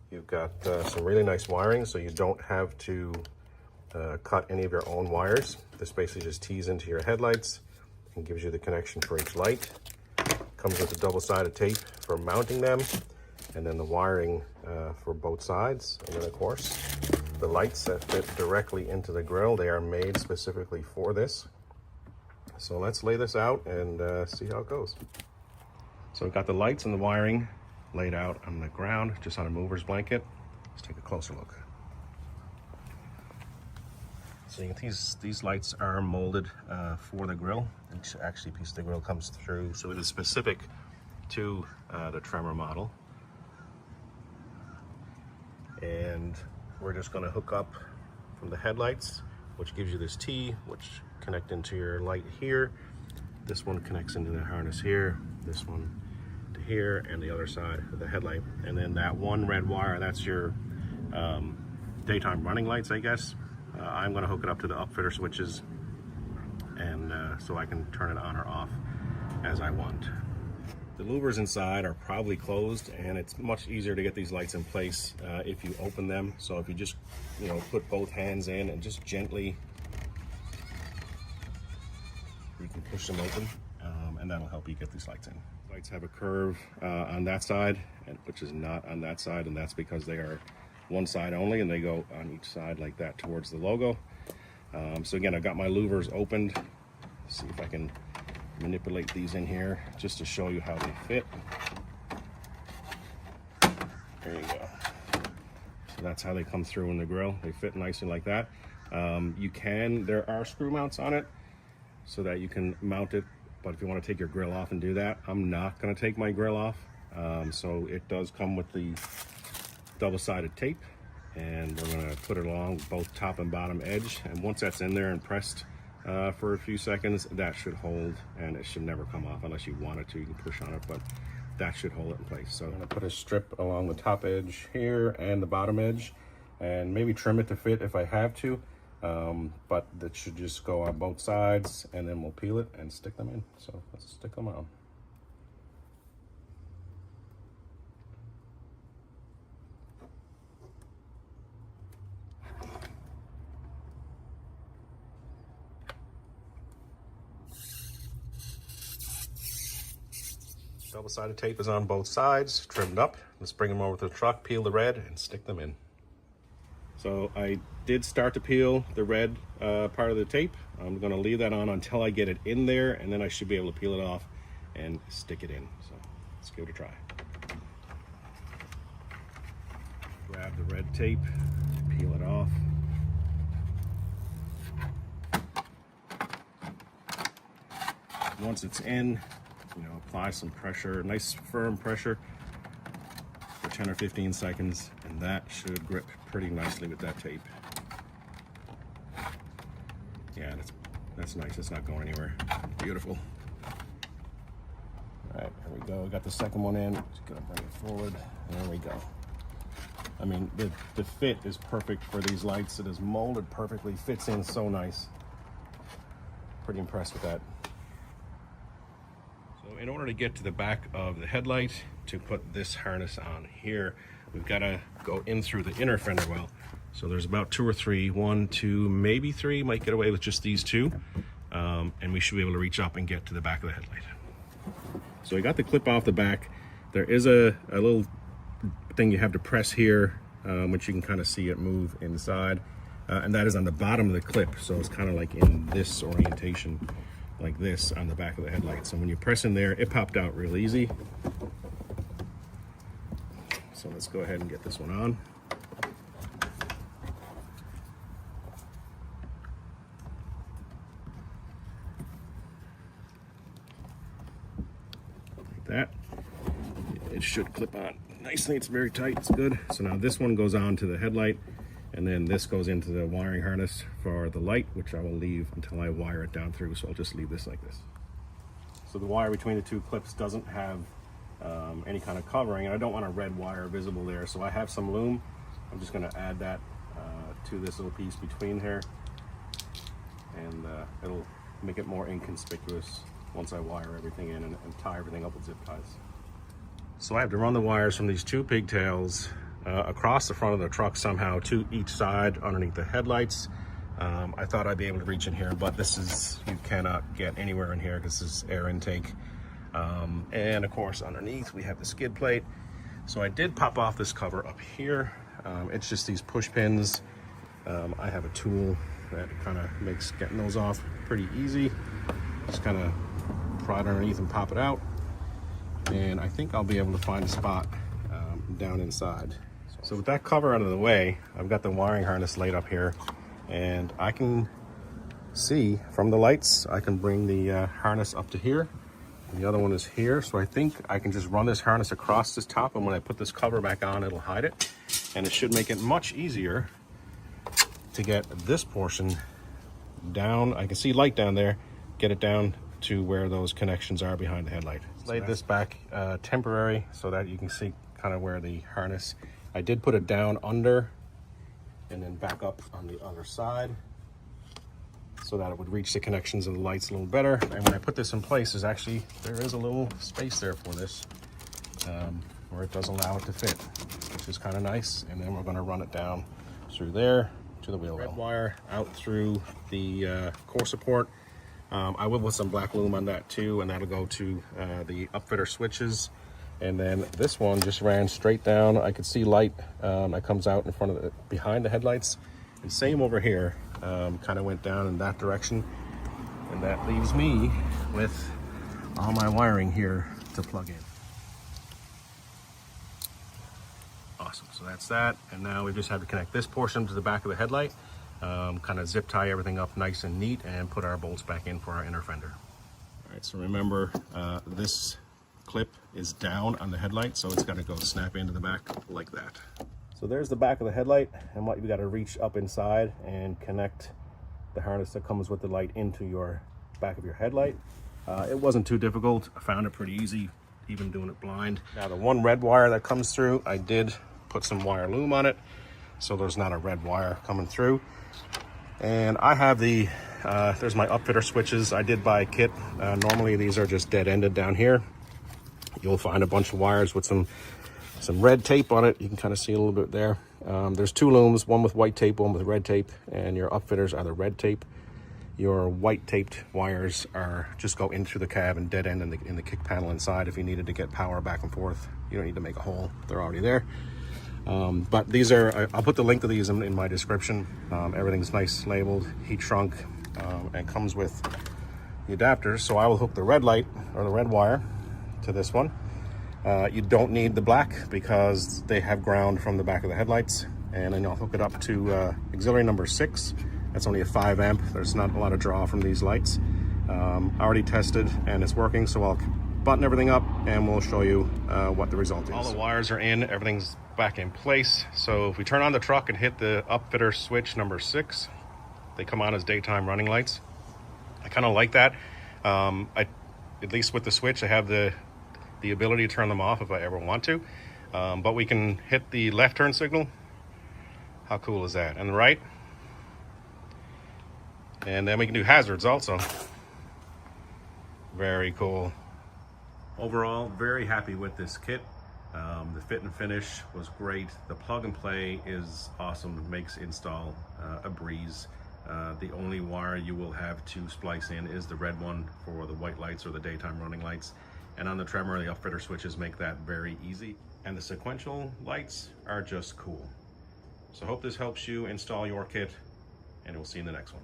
You've got some really nice wiring, so you don't have to cut any of your own wires. This basically just tees into your headlights and gives you the connection for each light. Comes with a double-sided tape for mounting them, and then the wiring for both sides. And then of course, the lights that fit directly into the grille, they are made specifically for this. So let's lay this out and see how it goes. So we've got the lights and the wiring laid out on the ground, just on a mover's blanket. Let's take a closer look. So you can see these lights are molded for the grille. Each actually piece of the grille comes through, so it is specific to the Tremor model. And we're just going to hook up from the headlights, which gives you this T, which connect into your light here. This one connects into the harness here, this one to here, and the other side of the headlight. And then that one red wire, that's your daytime running lights, I guess. I'm going to hook it up to the upfitter switches, and so I can turn it on or off as I want. The louvers inside are probably closed, and it's much easier to get these lights in place if you open them. So if you just, put both hands in and just gently, you can push them open, and that'll help you get these lights in. Lights have a curve on that side, which is not on that side, and that's because they are one side only, and they go on each side like that towards the logo. So again, I've got my louvers opened. Let's see if I can manipulate these in here just to show you how they fit. There you go. So that's how they come through in the grill. They fit nicely like that. There are screw mounts on it so that you can mount it, but if you want to take your grill off and do that, I'm not going to take my grill off. So it does come with the double-sided tape, and we're going to put it along both top and bottom edge, and once that's in there and pressed for a few seconds, that should hold, and it should never come off unless you want it to. You can push on it, but that should hold it in place. So I'm going to put a strip along the top edge here and the bottom edge, and maybe trim it to fit if I have to, but that should just go on both sides, and then we'll peel it and stick them in. So let's stick them on. Double-sided tape is on both sides, trimmed up. Let's bring them over to the truck, peel the red, and stick them in. So I did start to peel the red part of the tape. I'm going to leave that on until I get it in there, and then I should be able to peel it off and stick it in. So let's give it a try. Grab the red tape, peel it off. Once it's in, apply some pressure, nice firm pressure for 10 or 15 seconds, and that should grip pretty nicely with that tape. Yeah, that's nice. It's not going anywhere. Beautiful. All right, here we go. We got the second one in. Just gonna bring it forward. There we go. I mean, the fit is perfect for these lights. It is molded perfectly, fits in so nice. Pretty impressed with that. In order to get to the back of the headlight, to put this harness on here, we've got to go in through the inner fender well. So there's about 2 or 3, 1, 2, maybe 3, might get away with just these 2. And we should be able to reach up and get to the back of the headlight. So I got the clip off the back. There is a little thing you have to press here, which you can kind of see it move inside. And that is on the bottom of the clip. So it's kind of like in this orientation, like this on the back of the headlight. So when you press in there, it popped out real easy. So let's go ahead and get this one on. Like that. It should clip on nicely. It's very tight. It's good. So now this one goes on to the headlight, and then this goes into the wiring harness for the light, which I will leave until I wire it down through. So I'll just leave this like this. So the wire between the 2 clips doesn't have any kind of covering, and I don't want a red wire visible there. So I have some loom. I'm just going to add that to this little piece between here, and it'll make it more inconspicuous once I wire everything in and tie everything up with zip ties. So I have to run the wires from these 2 pigtails across the front of the truck somehow to each side underneath the headlights. I thought I'd be able to reach in here, but you cannot get anywhere in here because this is air intake. And of course underneath we have the skid plate. So I did pop off this cover up here. It's just these push pins. I have a tool that kind of makes getting those off pretty easy. Just kind of pry it underneath and pop it out. And I think I'll be able to find a spot down inside. So with that cover out of the way, I've got the wiring harness laid up here, and I can see from the lights, I can bring the harness up to here. And the other one is here, so I think I can just run this harness across this top, and when I put this cover back on, it'll hide it. And it should make it much easier to get this portion down. I can see light down there, get it down to where those connections are behind the headlight. Laid this back temporary so that you can see kind of where the harness, I did put it down under and then back up on the other side so that it would reach the connections of the lights a little better. And when I put this in place, there is a little space there for this where it does allow it to fit, which is kind of nice. And then we're going to run it down through there to the wheel well. Red wire out through the core support. I will put some black loom on that too, and that'll go to the upfitter switches. And then this one just ran straight down. I could see light that comes out in front of behind the headlights. And same over here, kind of went down in that direction. And that leaves me with all my wiring here to plug in. Awesome, so that's that. And now we just have to connect this portion to the back of the headlight, kind of zip tie everything up nice and neat, and put our bolts back in for our inner fender. All right, so remember this clip is down on the headlight, so it's got to go snap into the back like that. So there's the back of the headlight, and what you got to reach up inside and connect the harness that comes with the light into your back of your headlight. It wasn't too difficult. I found it pretty easy, even doing it blind. Now the one red wire that comes through, I did put some wire loom on it, so there's not a red wire coming through. And I have the there's my upfitter switches. I did buy a kit. Normally these are just dead-ended down here. You'll find a bunch of wires with some red tape on it. You can kind of see a little bit there. There's two looms, one with white tape, one with red tape, and your upfitters are the red tape. Your white taped wires just go into the cab and dead end in the kick panel inside. If you needed to get power back and forth, you don't need to make a hole. They're already there. But these are, I'll put the link to these in my description. Everything's nice labeled, heat shrunk, and comes with the adapters. So I will hook the red light or the red wire to this one. You don't need the black because they have ground from the back of the headlights. And then I'll hook it up to auxiliary number 6. That's only a 5 amp. There's not a lot of draw from these lights. I already tested and it's working, so I'll button everything up and we'll show you what the result is. All the wires are in, everything's back in place. So if we turn on the truck and hit the upfitter switch number 6, they come on as daytime running lights. I kind of like that. At least with the switch, I have the ability to turn them off if I ever want to. But we can hit the left turn signal. How cool is that? And the right. And then we can do hazards also. Very cool. Overall, very happy with this kit. The fit and finish was great. The plug and play is awesome. It makes install a breeze. The only wire you will have to splice in is the red one for the white lights or the daytime running lights. And on the Tremor, the upfitter switches make that very easy. And the sequential lights are just cool. So I hope this helps you install your kit, and we'll see you in the next one.